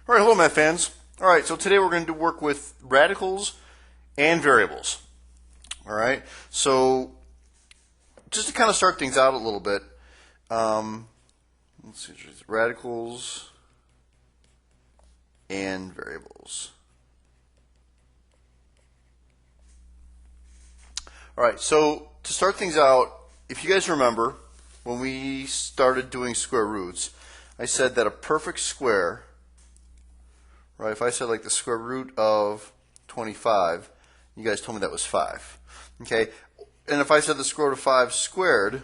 All right, hello math fans. All right, so today we're going to work with radicals and variables. All right, so just to kind of start things out a little bit, let's see, radicals and variables. All right, so to start things out, if you guys remember, when we started doing square roots, I said that a perfect square, right, if I said like the square root of 25, you guys told me that was 5. Okay, and if I said the square root of 5 squared,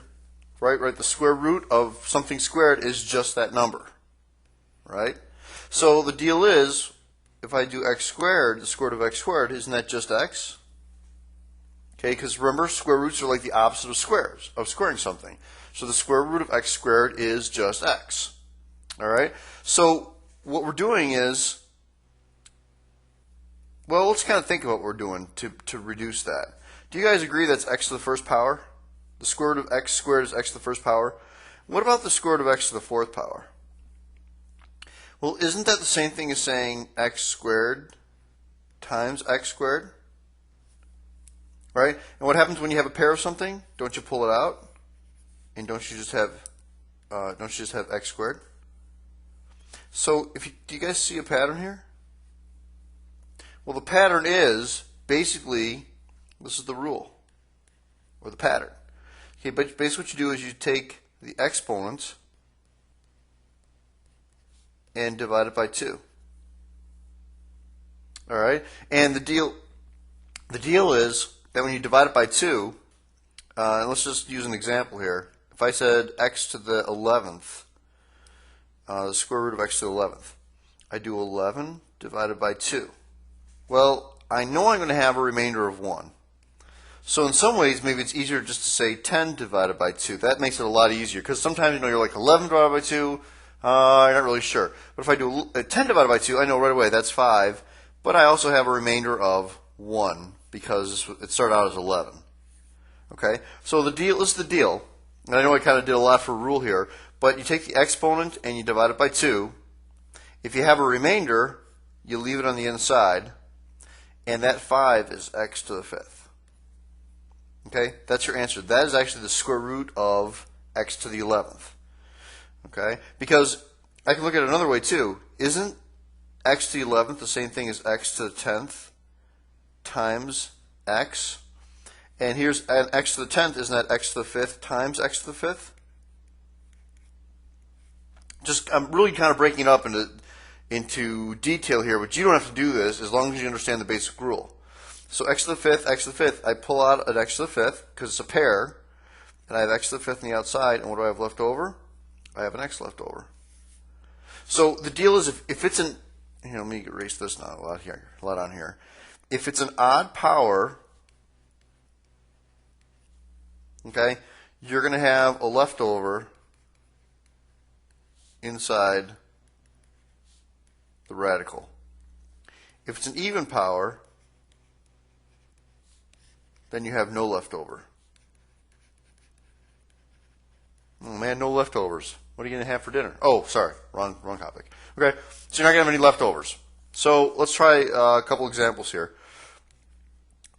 right, the square root of something squared is just that number, right? So the deal is, if I do x squared, the square root of x squared, isn't that just x? Okay, because remember, square roots are like the opposite of squares, of squaring something. So the square root of x squared is just x. All right? So what we're doing is, well, let's kind of think of what we're doing to reduce that. Do you guys agree that's x to the first power? The square root of x squared is x to the first power. What about the square root of x to the fourth power? Well, isn't that the same thing as saying x squared times x squared? Right? And what happens when you have a pair of something? Don't you pull it out? And don't you just have x squared? So do you guys see a pattern here? Well, the pattern is basically, this is the rule, or the pattern. Okay, but basically what you do is you take the exponent and divide it by 2. All right? And the deal is that when you divide it by 2, and let's just use an example here. If I said x to the 11th, the square root of x to the 11th, I do 11 divided by 2. Well, I know I'm going to have a remainder of 1. So in some ways, maybe it's easier just to say 10 divided by 2. That makes it a lot easier, because sometimes you're like 11 divided by 2, you're not really sure. But if I do 10 divided by 2, I know right away that's 5, but I also have a remainder of 1, because it started out as 11. Okay, so this is the deal, and I know I kind of did a lot for a rule here, but you take the exponent and you divide it by 2. If you have a remainder, you leave it on the inside, and that 5 is x to the 5th. Okay, that's your answer. That is actually the square root of x to the 11th. Okay, because I can look at it another way too. Isn't x to the 11th the same thing as x to the 10th times x? And here's x to the 10th, isn't that x to the 5th times x to the 5th? I'm really kind of breaking it up into detail here, but you don't have to do this as long as you understand the basic rule. So x to the 5th, I pull out an x to the 5th because it's a pair, and I have x to the 5th on the outside, and what do I have left over? I have an x left over. So the deal is, if it's an, let me erase this now, a lot on here. If it's an odd power, okay, you're going to have a leftover inside the radical. If it's an even power, then you have no leftover. Oh man, no leftovers. What are you going to have for dinner? Oh, sorry, wrong topic. Okay, so you're not going to have any leftovers. So let's try a couple examples here.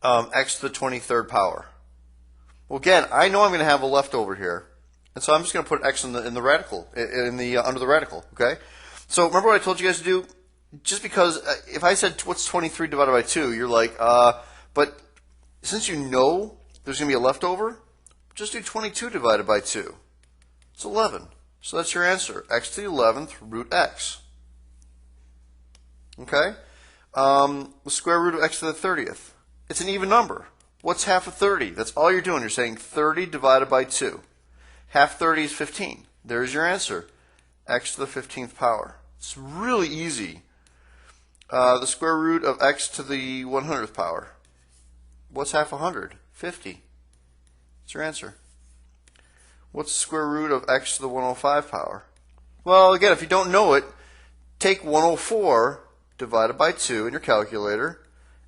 X to the 23rd power. Well, again, I know I'm going to have a leftover here, and so I'm just going to put x in the radical, under the radical. Okay. So remember what I told you guys to do? Just because if I said what's 23 divided by 2, you're like, but since you know there's going to be a leftover, just do 22 divided by 2. It's 11. So that's your answer. X to the 11th root x. Okay. The square root of x to the 30th. It's an even number. What's half of 30? That's all you're doing. You're saying 30 divided by 2. Half 30 is 15. There's your answer. X to the 15th power. It's really easy. The square root of x to the 100th power. What's half 100? 50. That's your answer. What's the square root of x to the 105 power? Well, again, if you don't know it, take 104 divided by 2 in your calculator,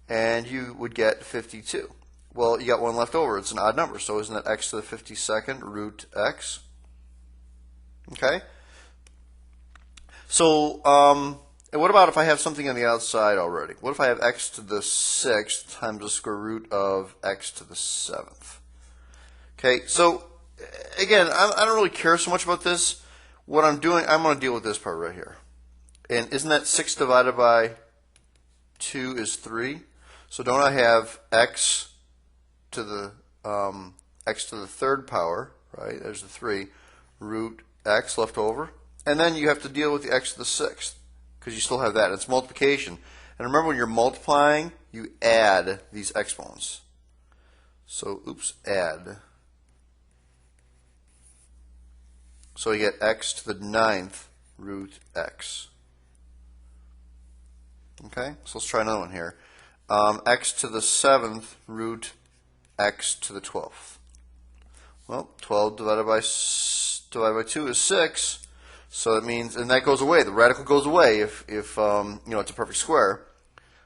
and you would get 52. Well, you got one left over. It's an odd number, so isn't that x to the 52nd root x? Okay. So And what about if I have something on the outside already? What if I have x to the 6th times the square root of x to the 7th? Okay, so again, I don't really care so much about this. What I'm doing, I'm going to deal with this part right here. And isn't that 6 divided by 2 is 3? So don't I have x to the 3rd power, right? There's the 3, root x left over. And then you have to deal with the x to the 6th, because you still have that. It's multiplication. And remember, when you're multiplying, you add these exponents. So, add. So you get x to the 9th root x. Okay, so let's try another one here. X to the 7th root x to the 12th. Well, 12 divided by 2 is 6. So that means, and that goes away. The radical goes away if it's a perfect square.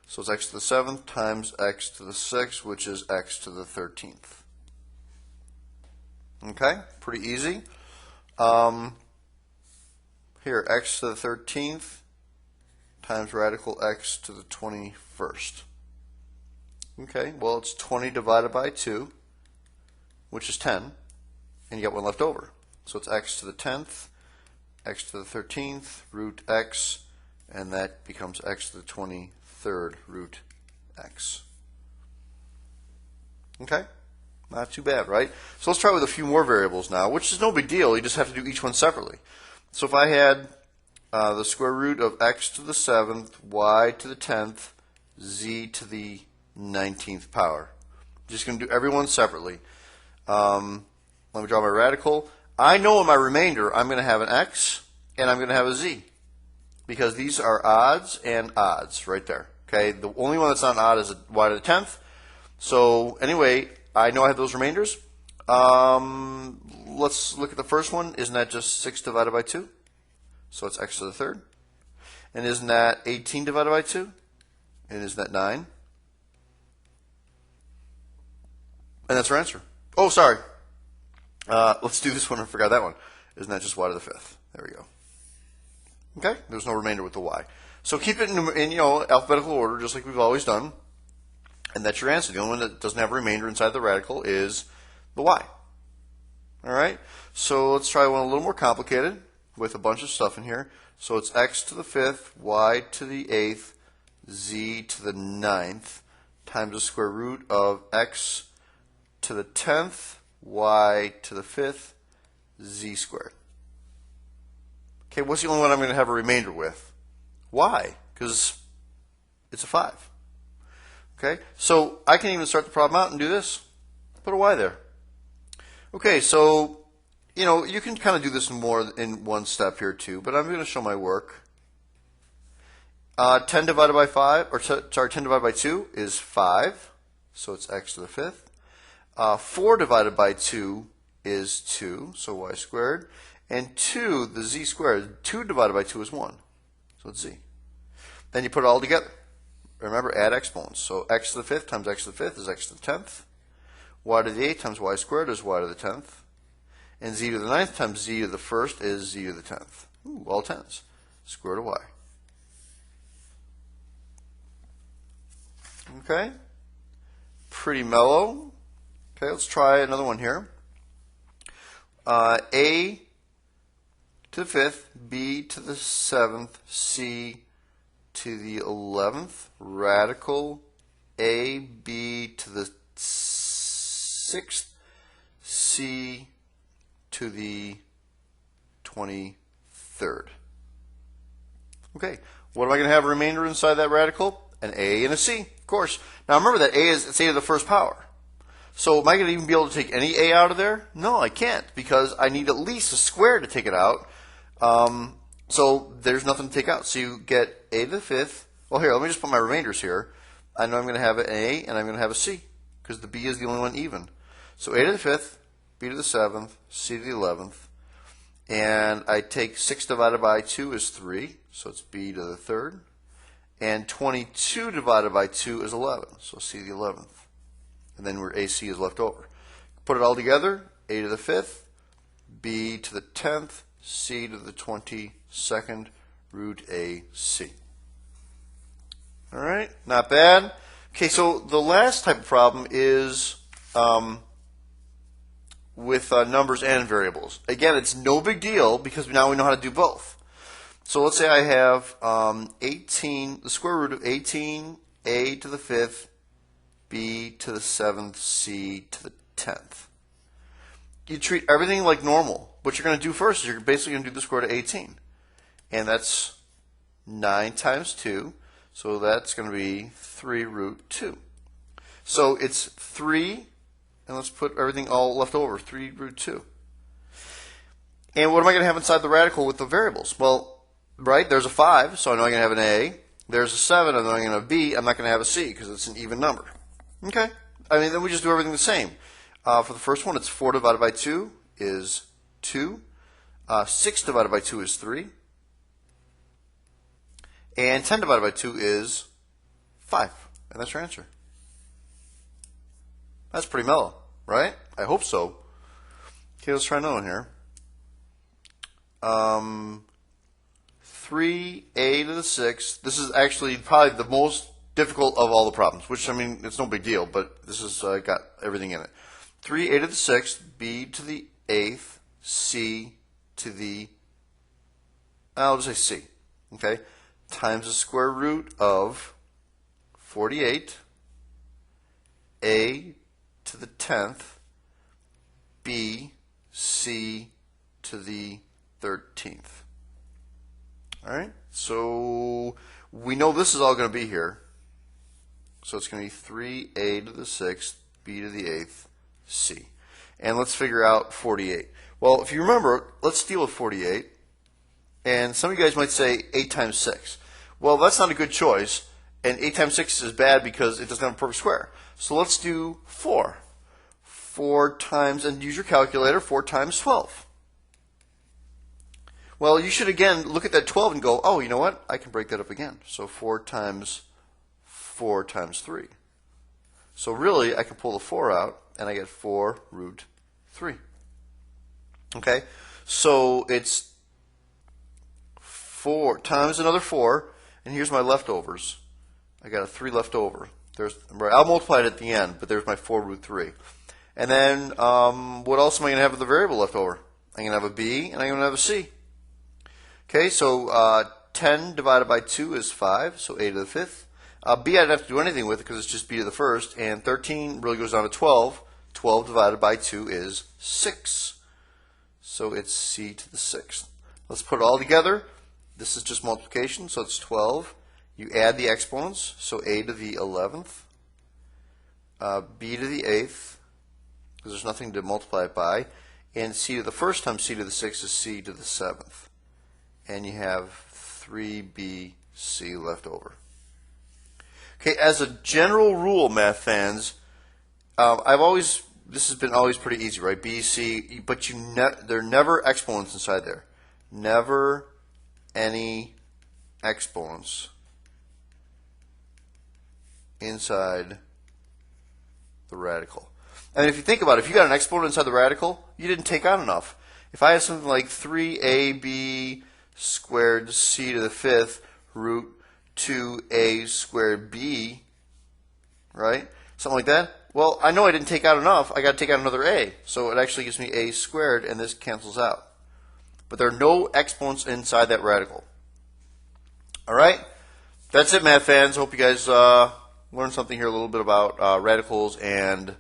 So it's x to the 7th times x to the 6th, which is x to the 13th. Okay, pretty easy. Here, x to the 13th times radical x to the 21st. Okay, well, it's 20 divided by 2, which is 10, and you get one left over. So it's x to the 10th, x to the 13th, root x, and that becomes x to the 23rd root x. Okay? Not too bad, right? So let's try with a few more variables now, which is no big deal. You just have to do each one separately. So if I had the square root of x to the 7th, y to the 10th, z to the 19th power. I'm just going to do every one separately. Let me draw my radical. I know in my remainder I'm going to have an x and I'm going to have a z, because these are odds and odds right there. Okay, the only one that's not odd is y to the 10th. So anyway, I know I have those remainders. Let's look at the first one. Isn't that just 6 divided by 2? So it's x to the 3rd. And isn't that 18 divided by 2? And isn't that 9? And that's our answer. Oh, sorry. Let's do this one. I forgot that one. Isn't that just y to the 5th? There we go. Okay? There's no remainder with the y. So keep it in alphabetical order, just like we've always done. And that's your answer. The only one that doesn't have a remainder inside the radical is the y. All right? So let's try one a little more complicated with a bunch of stuff in here. So it's x to the 5th, y to the 8th, z to the 9th, times the square root of x to the 10th, y to the 5th, z squared. Okay, what's the only one I'm going to have a remainder with? Y, because it's a 5. Okay, so I can even start the problem out and do this. Put a y there. Okay, so, you can kind of do this in one step here too, but I'm going to show my work. 10 divided by 10 divided by 2 is 5, so it's x to the 5th. 4 divided by 2 is 2, so y squared. And 2, the z squared, 2 divided by 2 is 1, so it's z. Then you put it all together. Remember, add exponents. So x to the 5th times x to the 5th is x to the 10th. Y to the 8th times y squared is y to the 10th. And z to the 9th times z to the 1st is z to the 10th. Ooh, all 10s. Square root of y. Okay. Pretty mellow. Okay, let's try another one here. A to the 5th, B to the 7th, C to the 11th, radical A, B to the 6th, C to the 23rd. Okay, what am I going to have a remainder inside that radical? An A and a C, of course. Now remember that A is A to the 1st power. So am I going to even be able to take any A out of there? No, I can't, because I need at least a square to take it out. So there's nothing to take out. So you get A to the 5th. Well, here, let me just put my remainders here. I know I'm going to have an A and I'm going to have a C, because the B is the only one even. So A to the 5th, B to the 7th, C to the 11th. And I take 6 divided by 2 is 3, so it's B to the 3rd. And 22 divided by 2 is 11, so C to the 11th. And then where AC is left over. Put it all together, A to the 5th, B to the 10th, C to the 22nd, root AC. All right, not bad. Okay, so the last type of problem is with numbers and variables. Again, it's no big deal because now we know how to do both. So let's say I have 18, the square root of 18, a to the 5th, b to the 7th, c to the 10th. You treat everything like normal. What you're going to do first is you're basically going to do the square root of 18. And that's 9 times 2. So that's going to be 3 root 2. So it's 3, and let's put everything all left over, 3 root 2. And what am I going to have inside the radical with the variables? Well, right, there's a 5, so I know I'm going to have an a. There's a 7, I know I'm going to have a b. I'm not going to have a c because it's an even number. Okay? I mean, then we just do everything the same. For the first one, it's 4 divided by 2 is 2. 6 divided by 2 is 3. And 10 divided by 2 is 5. And that's your answer. That's pretty mellow, right? I hope so. Okay, let's try another one here. 3a to the 6th. This is actually probably the most difficult of all the problems, which, I mean, it's no big deal, but this has got everything in it. 3a to the 6th, b to the 8th, c to the, I'll just say c, okay, times the square root of 48, a to the 10th, b, c to the 13th. All right, so we know this is all going to be here. So it's going to be 3a to the 6th, b to the 8th, c. And let's figure out 48. Well, if you remember, let's deal with 48. And some of you guys might say 8 times 6. Well, that's not a good choice. And 8 times 6 is bad because it doesn't have a perfect square. So let's do 4. 4 times, and use your calculator, 4 times 12. Well, you should again look at that 12 and go, oh, you know what? I can break that up again. So 4 times 4 times 3. So really, I can pull the 4 out, and I get 4 root 3. Okay? So it's 4 times another 4, and here's my leftovers. I got a 3 left over. I'll multiply it at the end, but there's my 4 root 3. And then what else am I going to have with the variable left over? I'm going to have a b, and I'm going to have a c. Okay, so 10 divided by 2 is 5, so a to the 5th. B I don't have to do anything with it because it's just b to the 1st, and 13 really goes down to 12. 12 divided by 2 is 6. So it's c to the 6th. Let's put it all together. This is just multiplication, so it's 12. You add the exponents, so a to the 11th, b to the 8th, because there's nothing to multiply it by, and c to the 1st times c to the 6th is c to the 7th. And you have 3bc left over. Okay, as a general rule, math fans, this has been always pretty easy, right? B, C, but there are never exponents inside there. Never any exponents inside the radical. And if you think about it, if you got an exponent inside the radical, you didn't take out enough. If I had something like 3ab squared c to the 5th root 2a squared b, right? Something like that. Well, I know I didn't take out enough. I got to take out another a. So it actually gives me a squared, and this cancels out. But there are no exponents inside that radical. All right? That's it, math fans. Hope you guys learned something here a little bit about radicals and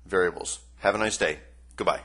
variables. Have a nice day. Goodbye.